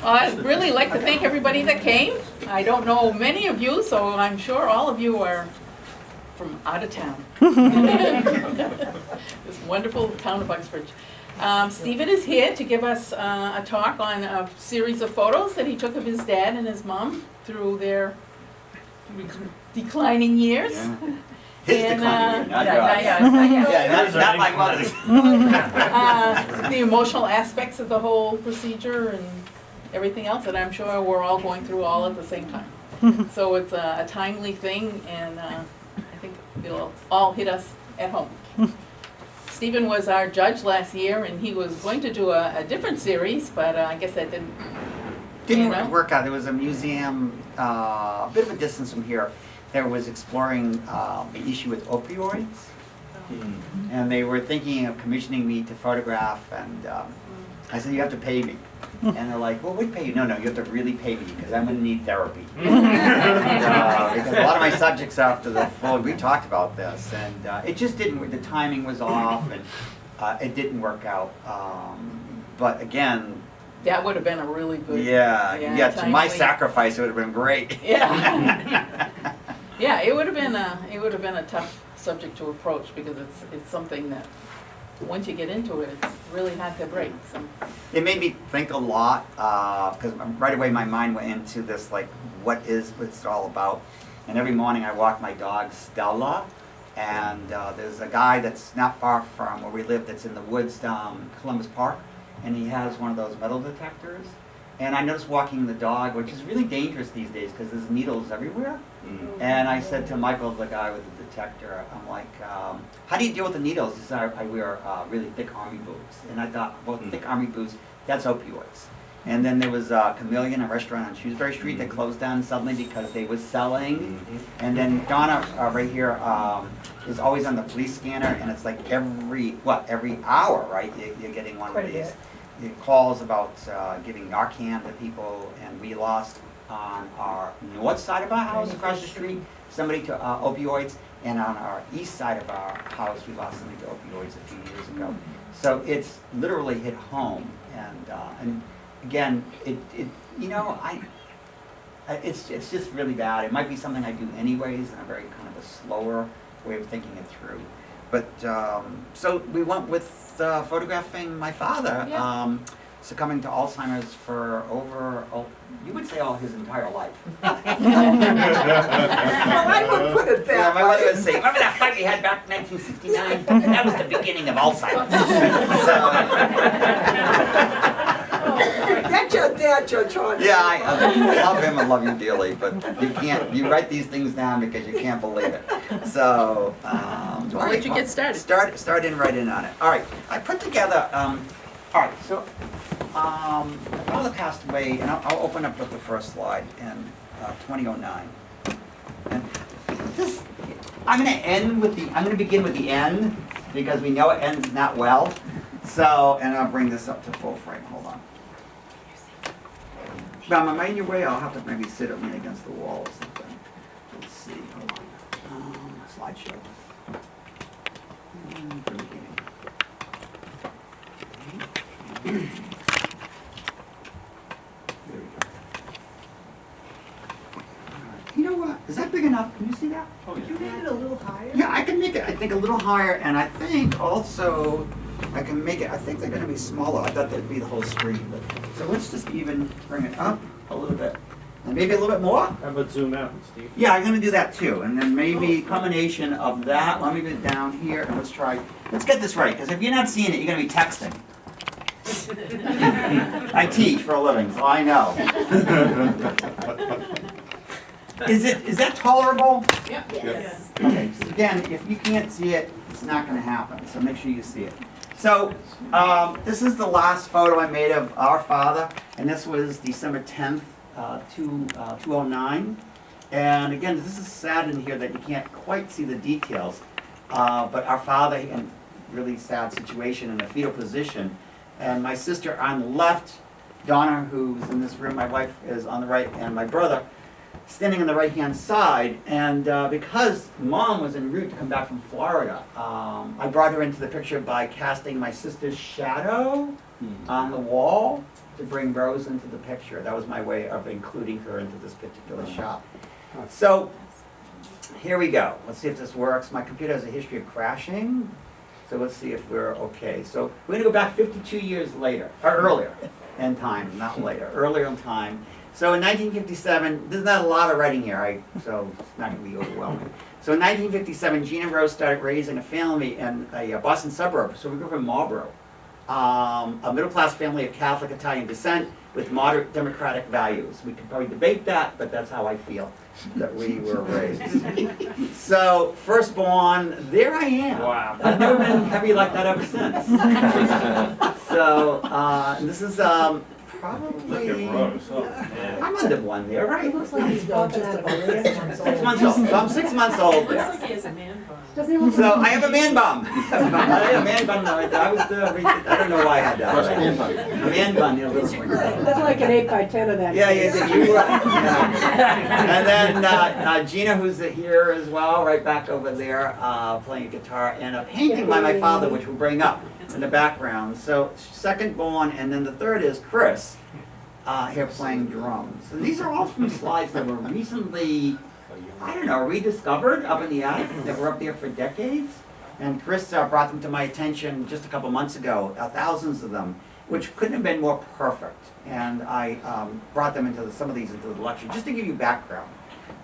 I'd really like to thank everybody that came. I don't know many of you, so I'm sure all of you are from out of town. This wonderful town of Uxbridge. Stephen is here to give us a talk on a series of photos that he took of his dad and his mom through their declining years. Yeah. His declining years, not yours. Not my mother's. The emotional aspects of the whole procedure and everything else that I'm sure we're all going through all at the same time. So it's a timely thing, and I think it'll all hit us at home. Stephen was our judge last year, and he was going to do a different series, but I guess that didn't work out. There was a museum a bit of a distance from here that was exploring the issue with opioids. And they were thinking of commissioning me to photograph, and I said, you have to pay me. And they're like, well, we pay you. No, you have to really pay me because I'm going to need therapy. Because a lot of my subjects after the full, we talked about this, and it just didn't, the timing was off, and it didn't work out. But again, that would have been a really good. Yeah, to my sacrifice, it would have been great. Yeah. Yeah, it would have been a tough subject to approach because it's something that once you get into it, it's really hard to break. So. It made me think a lot because right away my mind went into this, like, what's it all about? And every morning I walk my dog Stella, and there's a guy that's not far from where we live that's in the woods down Columbus Park, and he has one of those metal detectors. And I noticed walking the dog, which is really dangerous these days because there's needles everywhere. And I said to Michael, the guy with the detector, I'm like, how do you deal with the needles? He said, I wear really thick army boots. And I thought, well, thick army boots, that's opioids. And then there was Chameleon, a restaurant on Shrewsbury Street that closed down suddenly because they was selling. And then Donna right here is always on the police scanner, and it's like every hour, right? You're getting one of these calls about giving Narcan to people, and we lost on our north side of our house across the street somebody to opioids, and on our east side of our house we lost somebody to opioids a few years ago. So it's literally hit home, and again, it's just really bad. It might be something I do anyways, and a very kind of a slower way of thinking it through. But so we went with photographing my father succumbing to Alzheimer's for you would say all his entire life. Well, I would put it that my mother would say, remember that fight we had back in 1969? That was the beginning of Alzheimer's. That's your dad, your choice. Yeah, I love him. I love you dearly, but you write these things down because you can't believe it. So, why don't you get started? Start in right in on it. All right, I put together, all right, so my father passed away, and I'll open up with the first slide in 2009. And this, I'm going to begin with the end because we know it ends not well. So, and I'll bring this up to full frame. Hold on. Now, am I in your way? I'll have to maybe sit or lean against the wall or something. Let's see. Hold on. Slideshow. From the beginning. There we go. You know what? Is that big enough? Can you see that? Oh, yeah. You made it a little higher? Yeah, I can make it, I think, a little higher, and I think also I can make it, I think they're going to be smaller. I thought that'd be the whole screen. But, so let's just even bring it up a little bit. And maybe a little bit more? How about zoom out, Steve? Yeah, I'm going to do that too. And then maybe a combination of that. Let me get down here, and let's get this right, because if you're not seeing it, you're going to be texting. I teach for a living, so I know. Is that tolerable? Yeah. Yes. Okay, so again, if you can't see it, it's not going to happen, so make sure you see it. So, this is the last photo I made of our father, and this was December 10th, 2009. And again, this is sad in here that you can't quite see the details, but our father, in a really sad situation, in a fetal position, and my sister on the left, Donna, who's in this room, my wife is on the right, and my brother, standing on the right-hand side. And because Mom was en route to come back from Florida, I brought her into the picture by casting my sister's shadow on the wall. to bring Rose into the picture. That was my way of including her into this particular shot. So, here we go. Let's see if this works. My computer has a history of crashing, so let's see if we're okay. So we're going to go back 52 years later, or earlier in time, not later, earlier in time. So in 1957, there's not a lot of writing here, so it's not going to be overwhelming. So in 1957, Gene and Rose started raising a family in a Boston suburb. So we grew up in Marlboro, a middle-class family of Catholic Italian descent with moderate democratic values. We could probably debate that, but that's how I feel that we were raised. So, firstborn, there I am. Wow. I've never been heavy like that ever since. So, this is probably, Look at Rose. Oh, man. I'm under one there, right? Looks like he's got just about 6 months 6 months old. So I'm 6 months old there. Looks like he has a man bun. Doesn't he look So like I have a man bum. I had a man bun right there. I don't know why I had that. Fresh Right? man bun. A man bun, you know, little That's like an 8x10 of that. Yeah, you were. Yeah. And then Gina, who's here as well, right back over there, playing a guitar, and a painting by my father, which we'll bring up in the background. So second born, and then the third is Chris, here playing drums. And these are all from slides that were recently, I don't know, rediscovered up in the attic. They were up there for decades. And Chris brought them to my attention just a couple months ago, thousands of them, which couldn't have been more perfect. And I brought them into some of these into the lecture, just to give you background.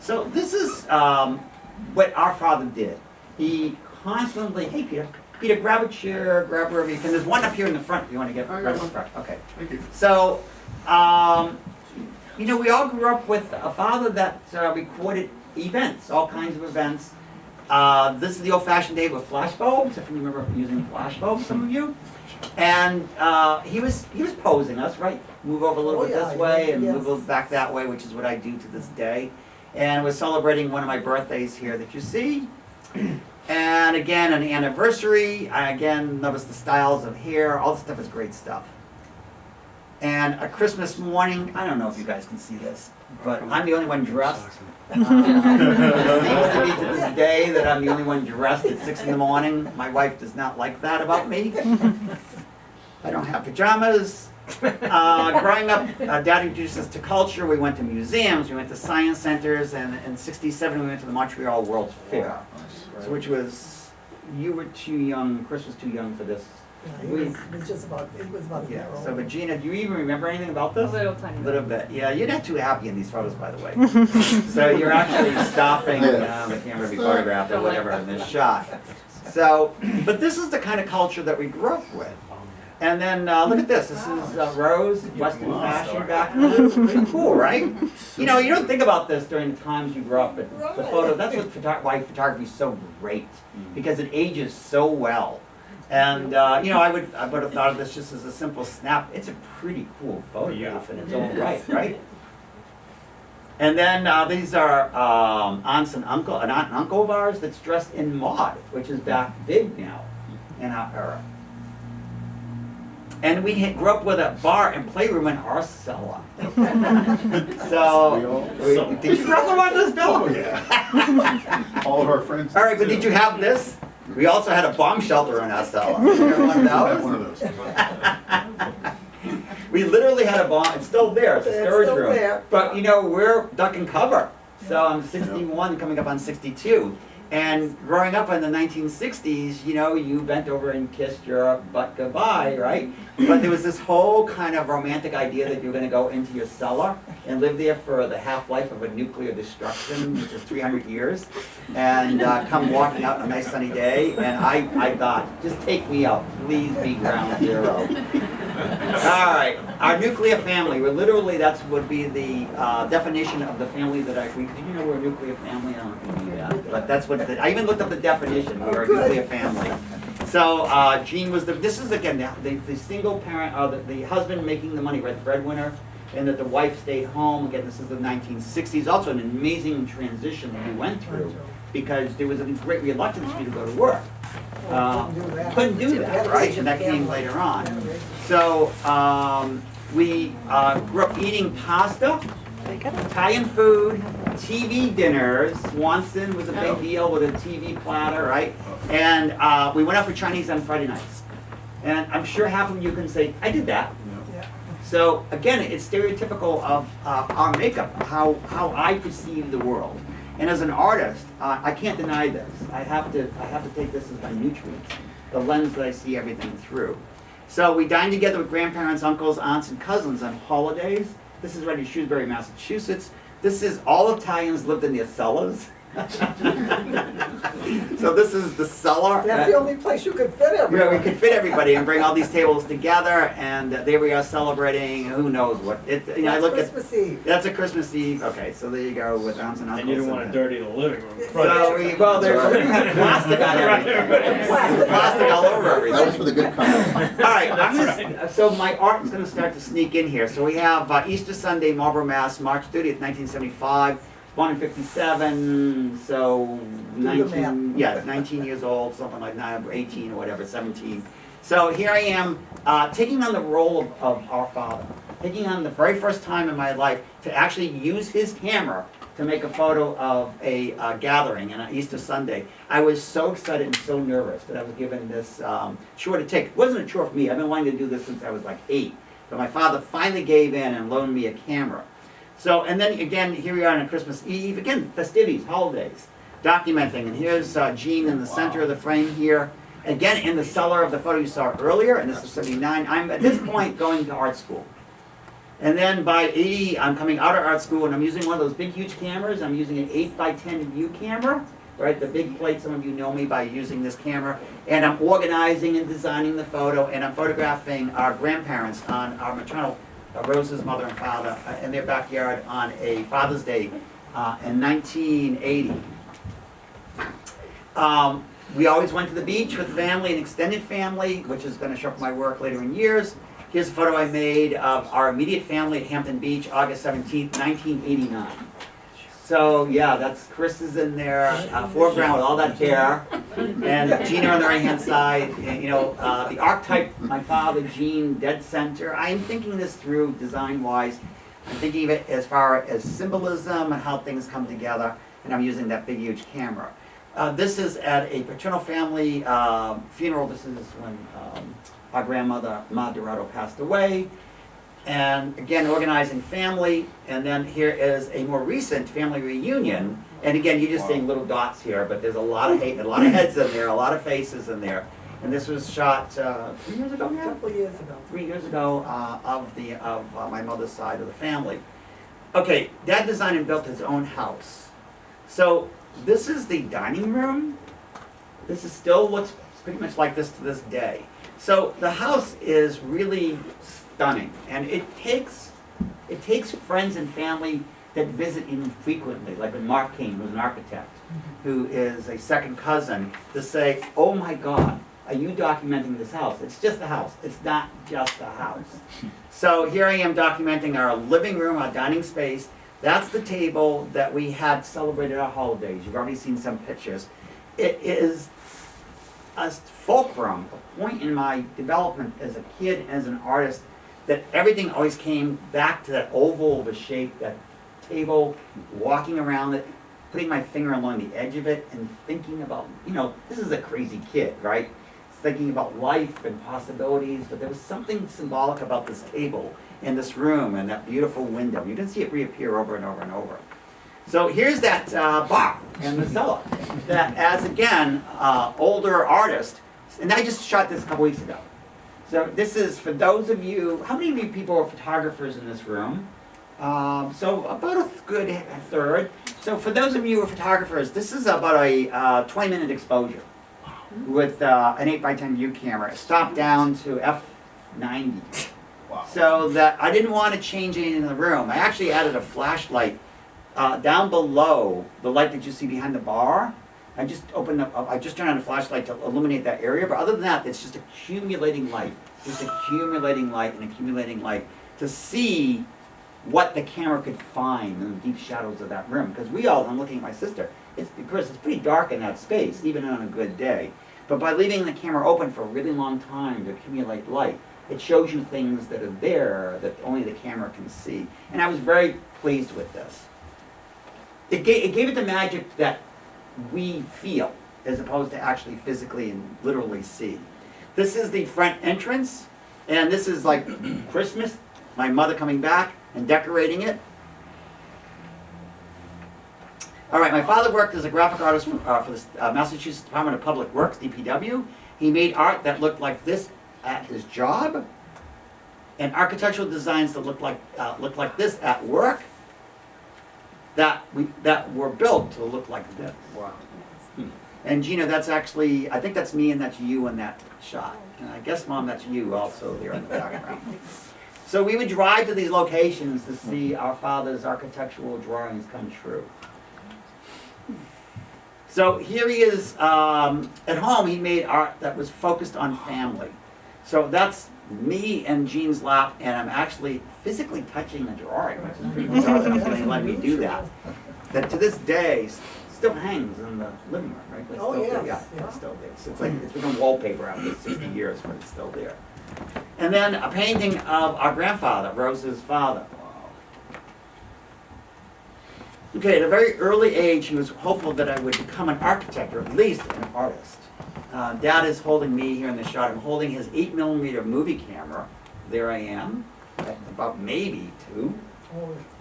So this is what our father did. He constantly, hey Peter, grab a chair, grab wherever you can. There's one up here in the front if you want to get right in the front. Okay. Thank you. So, you know, we all grew up with a father that recorded events, all kinds of events. This is the old-fashioned day with flashbulbs, if you remember using flashbulbs, some of you. And he was posing us, right? Move over a little bit this way and move back that way, which is what I do to this day. And we're celebrating one of my birthdays here that you see. And again, an anniversary. Again, notice the styles of hair. All this stuff is great stuff. And a Christmas morning, I don't know if you guys can see this, but I'm the only one dressed. Seems to be to this day that I'm the only one dressed at 6 in the morning. My wife does not like that about me. I don't have pajamas. Growing up, Dad introduced us to culture. We went to museums, we went to science centers, and in '67 we went to the Montreal World's Fair. So which was, you were too young, Chris was too young for this. It was just about, it was about a year Yeah, old. so but Gina, do you even remember anything about this? A little tiny A little bit. Yeah, you're not too happy in these photos, by the way. So you're actually stopping the camera to be photographed or whatever in this shot. So, but this is the kind of culture that we grew up with. And then look at this. This is Rose, Western fashion back then. Pretty cool, right? You know, you don't think about this during the times you grew up, but the photo, that's what why photography is so great, because it ages so well. And you know, I would have thought of this just as a simple snap. It's a pretty cool photograph in its own right, right? And then these are an aunt and uncle of ours that's dressed in mod, which is back big now in our era. And we grew up with a bar and playroom in our cellar. So, did you grow up on this, Bill? Oh, yeah. All of our friends. All right, but did you have this? We also had a bomb shelter in our cellar. You remember one I have of one those? of those. We literally had a bomb. It's still there. It's a It's storage still room. there. But you know, we're duck and cover. So I'm 61, coming up on 62. And growing up in the 1960s, you know, you bent over and kissed your butt goodbye, right? But there was this whole kind of romantic idea that you were going to go into your cellar and live there for the half-life of a nuclear destruction, which is 300 years, and come walking out on a nice sunny day. And I thought, just take me out, please be ground zero. All right, our nuclear family. We're literally, that's would be the definition of the family that did you know we're a nuclear family? I don't know if you knew that, but that's what I even looked up the definition. We're a nuclear family. So Gene was this is again the single parent, the husband making the money, right, the breadwinner, and that the wife stayed home. Again, this is the 1960s. Also an amazing transition that we went through because there was a great reluctance for you to go to work. Couldn't do that, right? And that came later on. So we grew up eating pasta, Italian food, TV dinners. Swanson was a big deal with a TV platter, right? And we went out for Chinese on Friday nights. And I'm sure half of you can say, I did that. So again, it's stereotypical of our makeup, how I perceive the world. And as an artist, I can't deny this. I have to take this as my nutrients, the lens that I see everything through. So we dine together with grandparents, uncles, aunts, and cousins on holidays. This is right in Shrewsbury, Massachusetts. This is all Italians lived in their cellars. So this is the cellar. That's the only place you could fit everyone. Yeah, we could fit everybody and bring all these tables together, and there we are celebrating. Who knows what? You know, I That's look Christmas Eve. That's a Christmas Eve. Okay, so there you go with aunts and uncles. And you don't want to dirty the living room. So well, we're gonna have plastic on everything. Plastic all over That was everything. for the good comments. All right, so my art is going to start to sneak in here. So we have Easter Sunday, Marlborough, Mass, March 30th, 1975. Born in 57, so 19, yeah, 19 years old, something like that, 18 or whatever, 17. So here I am, taking on the role of our father, taking on the very first time in my life to actually use his camera to make a photo of a gathering on Easter Sunday. I was so excited and so nervous that I was given this chore to take. It wasn't a chore for me. I've been wanting to do this since I was like 8. But my father finally gave in and loaned me a camera. So, and then again, here we are on Christmas Eve, again, festivities, holidays, documenting. And here's Jean in the center of the frame here. Again, in the cellar of the photo you saw earlier, and this is 79. I'm at this point going to art school. And then by 80, I'm coming out of art school and I'm using one of those big, huge cameras. I'm using an 8x10 view camera, right? The big plate, some of you know me by using this camera. And I'm organizing and designing the photo, and I'm photographing our grandparents on our maternal Rose's mother and father in their backyard on a Father's Day in 1980. We always went to the beach with family and extended family, which is going to show up in my work later in years. Here's a photo I made of our immediate family at Hampton Beach, August 17th, 1989. So yeah, that's Chris is in there, foreground with all that hair, and Gina on the right-hand side. And, you know, the archetype, my father, Gene, dead center. I am thinking this through design-wise. I'm thinking of it as far as symbolism and how things come together, and I'm using that big, huge camera. This is at a paternal family funeral. This is when our grandmother, Ma DiRado, passed away. And again, organizing family, and then here is a more recent family reunion. And again, you're just seeing little dots here, but there's a lot of hate, a lot of heads in there, a lot of faces in there. And this was shot 3 years ago A now? couple of years ago. 3 years ago of my mother's side of the family. Okay, Dad designed and built his own house. So this is the dining room. This is still looks pretty much like this to this day. So the house is really stunning, and it takes friends and family that visit infrequently, like when Mark came, who's an architect, who is a second cousin, to say, "Oh my God, are you documenting this house? It's just a house. It's not just a house." So here I am documenting our living room, our dining space. That's the table that we had celebrated our holidays. You've already seen some pictures. It is a fulcrum, a point in my development as a kid, as an artist, that everything always came back to that oval of a shape, that table, walking around it, putting my finger along the edge of it, and thinking about, you know, this is a crazy kid, right? Thinking about life and possibilities, but there was something symbolic about this table in this room and that beautiful window. You can see it reappear over and over and over. So here's that bar in the cellar that, as again, older artist, and I just shot this a couple weeks ago. So this is, for those of you, how many of you people are photographers in this room? So about a good third. So for those of you who are photographers, this is about a 20-minute exposure with an 8x10 view camera. Stopped down to f90. Wow. So that I didn't want to change anything in the room. I actually added a flashlight down below the light that you see behind the bar. I just opened up, I just turned on a flashlight to illuminate that area, but other than that, it's just accumulating light. Just accumulating light and accumulating light to see what the camera could find in the deep shadows of that room. Because we all, I'm looking at my sister, it's pretty dark in that space, even on a good day. But by leaving the camera open for a really long time to accumulate light, it shows you things that are there that only the camera can see. And I was very pleased with this. It gave it the magic that we feel, as opposed to actually physically and literally see. This is the front entrance, and this is like Christmas my mother coming back and decorating it. All right, my father worked as a graphic artist for the Massachusetts Department of Public Works, DPW. He made art that looked like this at his job, and architectural designs that looked like this at work, that were built to look like this. Wow. And Gina, that's actually, I think that's me and that's you in that shot. And I guess, Mom, that's you also there in the background. So we would drive to these locations to see our father's architectural drawings come true. So here he is, at home he made art that was focused on family. So that's me in Jean's lap, and I'm actually physically touching the drawing, which is pretty bizarre that they let me do that. That to this day still hangs in the living room, right? It's Oh, still there. yes, Yeah, yeah. it's still there. It's like, it's become wallpaper after 60 years, but it's still there. And then a painting of our grandfather, Rose's father. Okay, at a very early age, he was hopeful that I would become an architect, or at least an artist. Dad is holding me here in the shot. I'm holding his 8mm movie camera. There I am, at about maybe 2.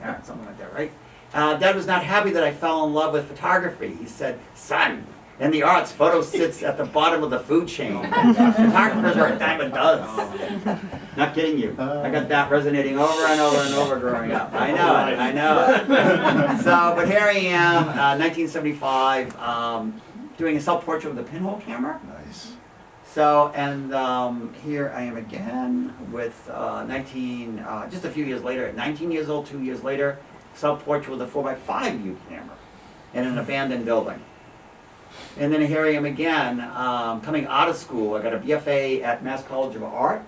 Yeah, something like that, right? Dad was not happy that I fell in love with photography. He said, "Son, in the arts, photo sits at the bottom of the food chain. Photographers are a dime a dozen." Not kidding you. I got that resonating over and over and over growing up. I know it, I know it. So, but here I am, 1975, doing a self-portrait with a pinhole camera. Nice. So, and here I am again with just a few years later, at 19 years old, 2 years later, self-portrait with a 4x5 view camera in an abandoned building. And then here I am again, coming out of school. I got a BFA at Mass College of Art,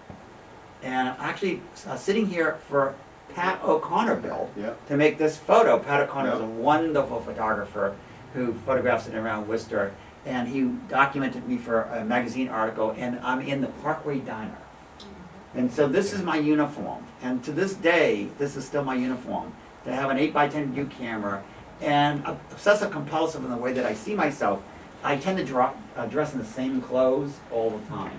and I'm actually sitting here for Pat O'Connor Bill Yep. to make this photo. Pat O'Connor is a Yep. wonderful photographer who photographs it around Worcester, and he documented me for a magazine article, and I'm in the Parkway Diner. And so this is my uniform, and to this day, this is still my uniform, to have an 8x10 view camera, and obsessive compulsive in the way that I see myself. I tend to dress in the same clothes all the time.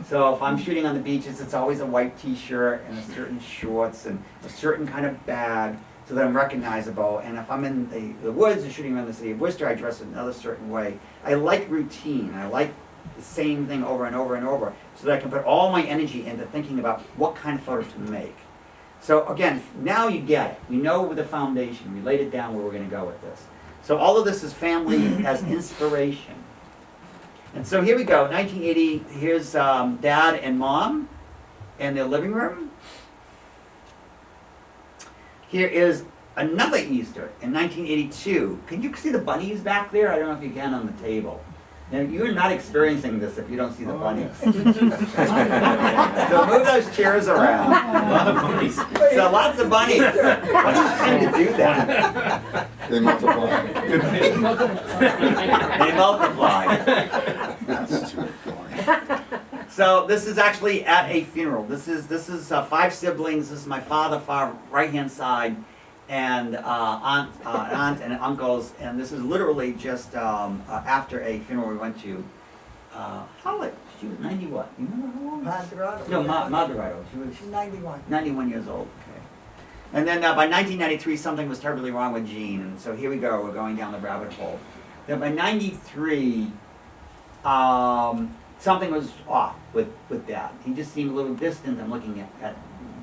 So if I'm shooting on the beaches, it's always a white t-shirt and a certain shorts and a certain kind of bag so that I'm recognizable. And if I'm in the woods and shooting around the city of Worcester, I dress in another certain way. I like routine. I like the same thing over and over and over so that I can put all my energy into thinking about what kind of photos to make. So again, now you get it. You know the foundation. We laid it down where we're going to go with this. So all of this is family as inspiration. And so here we go, 1980, here's Dad and Mom in their living room. Here is another Easter in 1982. Can you see the bunnies back there? I don't know if you can on the table. Now, you're not experiencing this if you don't see the bunnies. So move those chairs around. A lot of bunnies. So lots of bunnies. Bunnies tend to do that. They multiply. They multiply. That's too funny. So this is actually at a funeral. This is 5 siblings. This is my father, far right-hand side, and aunt and uncles. And this is literally just after a funeral we went to. How old? She was 90 what? You remember how old? DiRado. No, Ma DiRado. She was She's 91. 91 years old. Okay. And then by 1993, something was terribly wrong with Jean, and so here we go. We're going down the rabbit hole. Then by 93, something was off with Dad. He just seemed a little distant. I'm looking at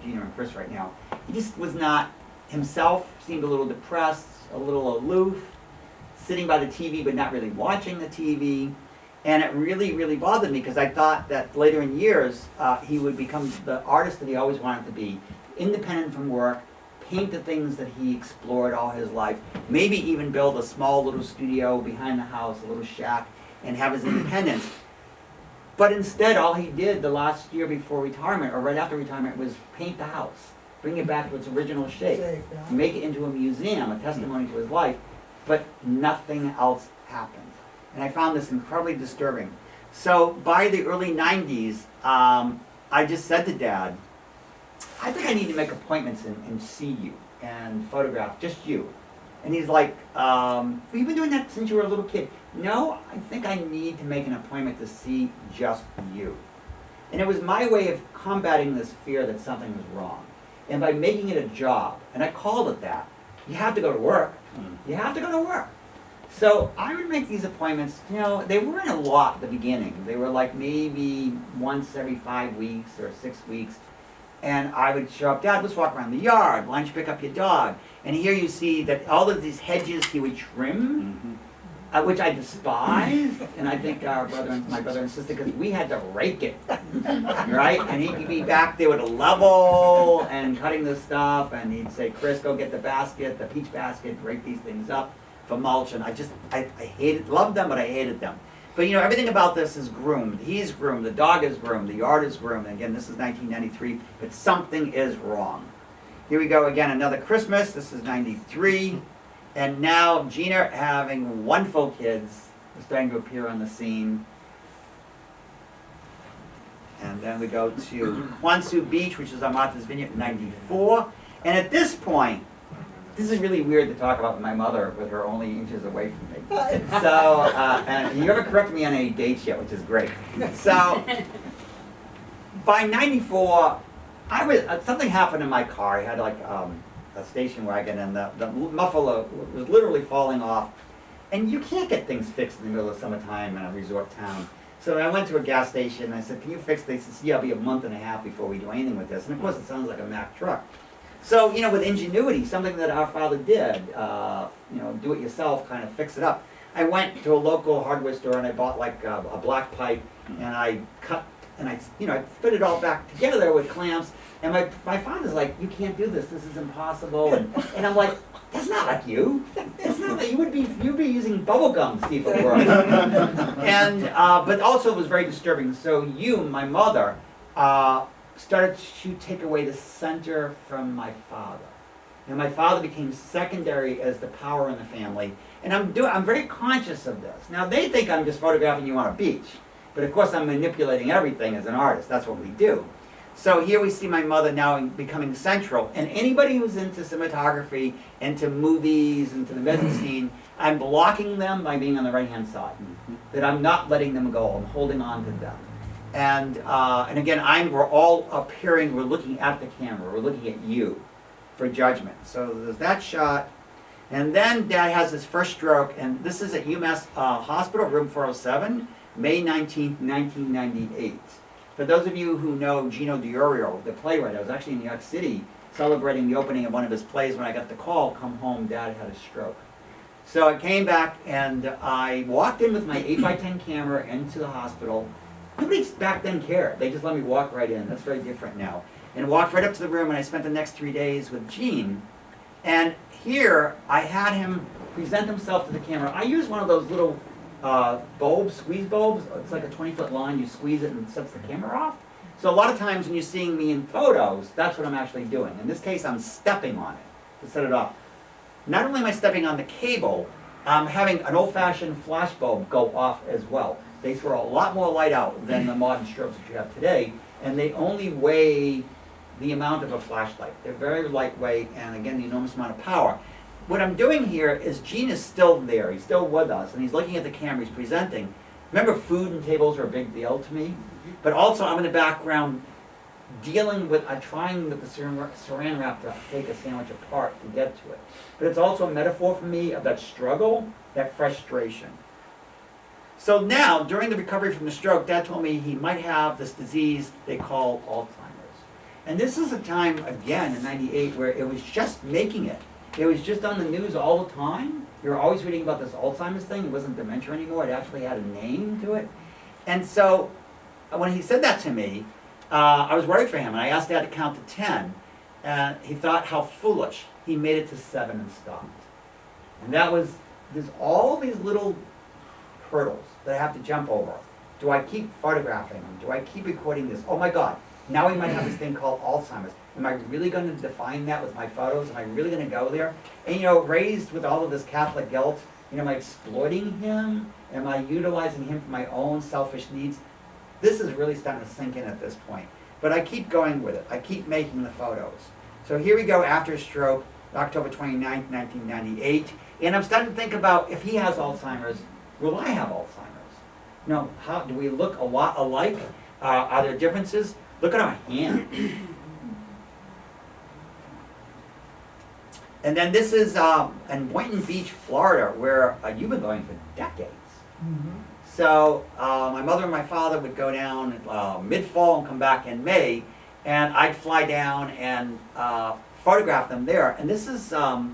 Gina and Chris right now. He just was not himself. Seemed a little depressed, a little aloof, sitting by the TV but not really watching the TV. And it really, really bothered me because I thought that later in years he would become the artist that he always wanted to be, independent from work, paint the things that he explored all his life, maybe even build a small little studio behind the house, a little shack, and have his independence. But instead, all he did the last year before retirement, or right after retirement, was paint the house, bring it back to its original shape, make it into a museum, a testimony to his life, but nothing else happened. And I found this incredibly disturbing. So by the early 90s, I just said to Dad, I think I need to make appointments and see you and photograph just you. And he's like, you've been doing that since you were a little kid. No, I think I need to make an appointment to see just you. And it was my way of combating this fear that something was wrong. and by making it a job, and I called it that, you have to go to work. You have to go to work. So I would make these appointments, you know, they weren't a lot at the beginning. They were like maybe once every 5 weeks or 6 weeks. And I would show up, Dad, let's walk around the yard. Why don't you pick up your dog? And here you see that all of these hedges he would trim, which I despised. And I think my brother and sister, because we had to rake it, right? And he'd be back there with a level and cutting this stuff. And he'd say, Chris, go get the basket, the peach basket, rake these things up for mulch. And I hated, loved them, but I hated them. But you know, everything about this is groomed. He's groomed, the dog is groomed, the yard is groomed. And again, this is 1993, but something is wrong. Here we go again, another Christmas. This is 93. And now Gina, having wonderful kids, is starting to appear on the scene. And then we go to Quansu Beach, which is on Martha's Vineyard in 94. And at this point, this is really weird to talk about my mother with her only inches away from me. So, and you haven't corrected me on any dates yet, which is great. So, by 94, something happened in my car. I had like a station wagon, and the muffler was literally falling off. And you can't get things fixed in the middle of summertime in a resort town. So I went to a gas station, and I said, can you fix this? He said, yeah, it'll be a month and a half before we do anything with this. And of course, it sounds like a Mack truck. So, you know, with ingenuity, something that our father did, you know, do it yourself, kind of fix it up. I went to a local hardware store and I bought like a black pipe, and I cut, and I fit it all back together with clamps. And my father's like, you can't do this is impossible. And I'm like, that's not like you. It's not like you'd be using bubble gum, Steve, at work. And, but also it was very disturbing. So my mother, started to take away the center from my father. And my father became secondary as the power in the family. And I'm very conscious of this. Now they think I'm just photographing you on a beach. But of course I'm manipulating everything as an artist. That's what we do. So here we see my mother now becoming central. And anybody who's into cinematography, into movies, into the mezzanine, I'm blocking them by being on the right-hand side. That I'm not letting them go. I'm holding on to them. And again, we're all appearing, we're looking at the camera, we're looking at you for judgment. So there's that shot. And then Dad has his first stroke, and this is at UMass Hospital, room 407, May 19th, 1998. For those of you who know Stephen DiRado, the playwright, I was actually in New York City celebrating the opening of one of his plays. When I got the call, come home, Dad had a stroke. So I came back, and I walked in with my 8x10 camera into the hospital. Nobody back then cared. They just let me walk right in. That's very different now. And walked right up to the room, and I spent the next 3 days with Gene. And here, I had him present himself to the camera. I use one of those little bulbs, squeeze bulbs. It's like a 20-foot line. You squeeze it and it sets the camera off. So a lot of times when you're seeing me in photos, that's what I'm actually doing. In this case, I'm stepping on it to set it off. Not only am I stepping on the cable, I'm having an old-fashioned flash bulb go off as well. They throw a lot more light out than the modern strobes that you have today, and they only weigh the amount of a flashlight. They're very lightweight, and again, the enormous amount of power. What I'm doing here is Gene is still there, he's still with us, and he's looking at the camera, he's presenting. Remember, food and tables are a big deal to me, but also I'm in the background dealing with, trying with the saran wrap to take a sandwich apart to get to it. But it's also a metaphor for me of that struggle, that frustration. So now, during the recovery from the stroke, Dad told me he might have this disease they call Alzheimer's. And this is a time, again, in 98, where it was just making it. It was just on the news all the time. You were always reading about this Alzheimer's thing. It wasn't dementia anymore. It actually had a name to it. And so, when he said that to me, I was worried for him. And I asked Dad to count to 10. And he thought how foolish. He made it to 7 and stopped. And that was, there's all these little hurdles that I have to jump over. Do I keep photographing them? Do I keep recording this? Oh my God, now we might have this thing called Alzheimer's. Am I really going to define that with my photos? Am I really going to go there? And you know, raised with all of this Catholic guilt, you know, am I exploiting him? Am I utilizing him for my own selfish needs? This is really starting to sink in at this point. But I keep going with it. I keep making the photos. So here we go after a stroke, October 29th, 1998. And I'm starting to think about if he has Alzheimer's, will I have Alzheimer's? You know, how do we look a lot alike? Are there differences? Look at our hand. And then this is in Boynton Beach, Florida, where you've been going for decades. So my mother and my father would go down mid-fall and come back in May, and I'd fly down and photograph them there. And this is a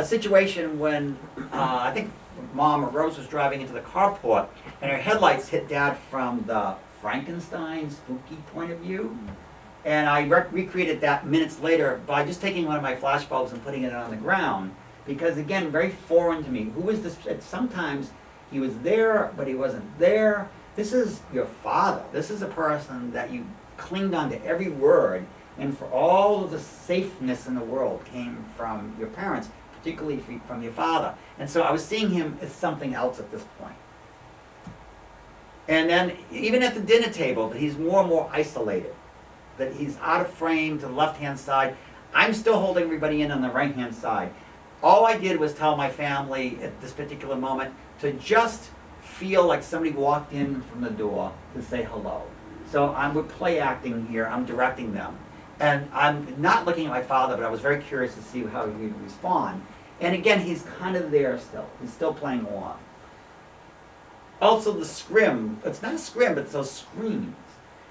situation when I think Mom or Rose was driving into the carport, and her headlights hit Dad from the Frankenstein spooky point of view. And I recreated that minutes later by just taking one of my flash bulbs and putting it on the ground. Because again, very foreign to me. Who is this? Sometimes he was there, but he wasn't there. This is your father. This is a person that you clinged on to every word. And for all of the safeness in the world came from your parents, particularly from your father. And so I was seeing him as something else at this point. And then even at the dinner table, he's more and more isolated. That he's out of frame to the left-hand side. I'm still holding everybody in on the right-hand side. All I did was tell my family at this particular moment to just feel like somebody walked in from the door to say hello. So we're play acting here, I'm directing them. And I'm not looking at my father, but I was very curious to see how he would respond. And again, he's kind of there still. He's still playing along. Also the scrim, it's not a scrim, but it's those screens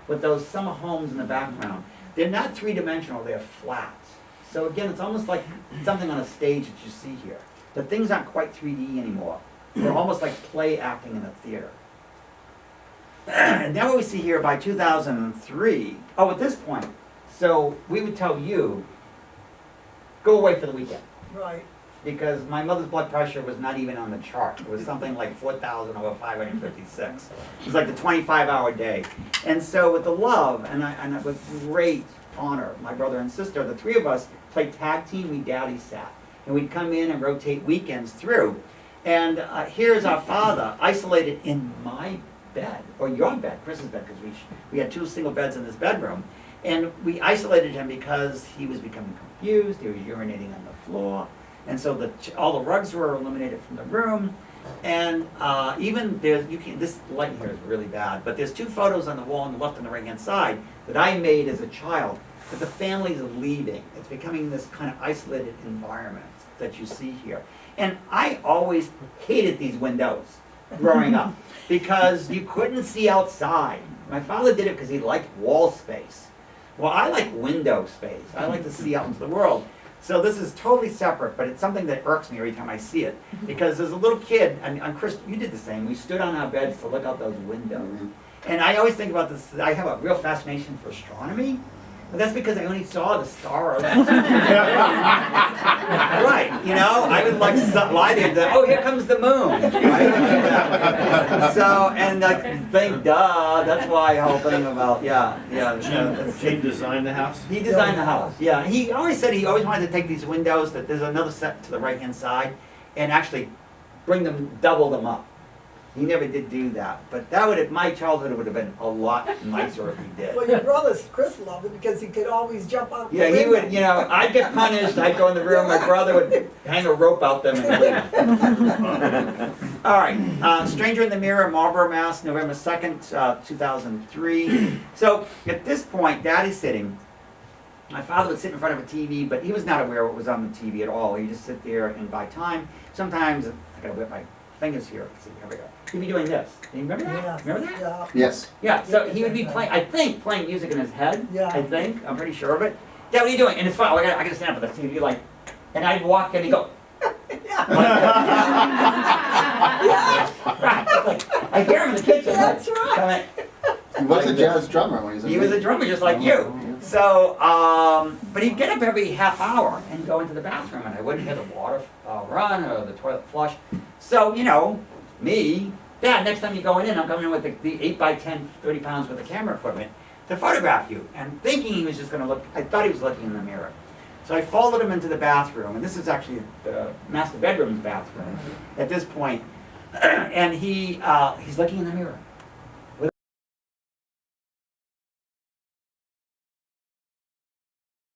with those summer homes in the background. They're not three-dimensional, they're flat. So again, it's almost like something on a stage that you see here. The things aren't quite 3D anymore. They're almost like play acting in a theater. And then what we see here by 2003, at this point, so we would tell you, go away for the weekend. Right. Because my mother's blood pressure was not even on the chart. It was something like 4,000 over 556. It was like the 25-hour day. And so with the love, and with great honor, my brother and sister, the three of us played tag team, we daddy sat. And we'd come in and rotate weekends through. And here's our father, isolated in my bed, or your bed, Chris's bed, because we had two single beds in this bedroom. And we isolated him because he was becoming confused, he was urinating on the floor. And so all the rugs were eliminated from the room. And even this light here is really bad, but there's two photos on the wall on the left and the right hand side that I made as a child, that the family's leaving. It's becoming this kind of isolated environment that you see here. And I always hated these windows growing up because you couldn't see outside. My father did it because he liked wall space. Well, I like window space. I like to see out into the world. So this is totally separate, but it's something that irks me every time I see it. Because as a little kid, and Chris, you did the same, we stood on our beds to look out those windows. And I always think about this, I have a real fascination for astronomy, but that's because I only saw the stars. Right, I would like lie there and say, oh, here comes the moon. Right? So, and that's why the whole thing about, He designed the house? He designed the house, yeah. He always said he always wanted to take these windows, that there's another set to the right-hand side, and actually double them up. He never did do that, but my childhood would have been a lot nicer if he did. Well, your brother, Chris, loved it because he could always jump out the Yeah, he window. would, I'd get punished, I'd go in the room, my brother would hang a rope out them and leave. All right, Stranger in the Mirror, Marlborough, Mass, November 2nd, 2003. So at this point, Daddy's sitting. My father would sit in front of a TV, but he was not aware of what was on the TV at all. He'd just sit there and buy time. Sometimes, I gotta whip my fingers here. Let's see, here we go. He'd be doing this. Do you remember that? Yeah. Remember that? Yeah. Yes. Yeah, so he would be playing music in his head, Yeah. I think, I'm pretty sure of it. Dad, what are you doing? And it's fun, I gotta stand up for this. He'd be like, and I'd walk and he'd go, Yeah. right, it's like, I hear him in the kitchen. That's right. He was a jazz drummer when he was a He was a drummer just like you. So, but he'd get up every half hour and go into the bathroom, and I wouldn't hear the water run or the toilet flush. So, me, Dad, next time you're going in, I'm coming in with the 8x10, 30 pounds worth of camera equipment to photograph you. And thinking he was just going to look, I thought he was looking in the mirror. So I followed him into the bathroom, and this is actually the master bedroom's bathroom at this point. And he's looking in the mirror.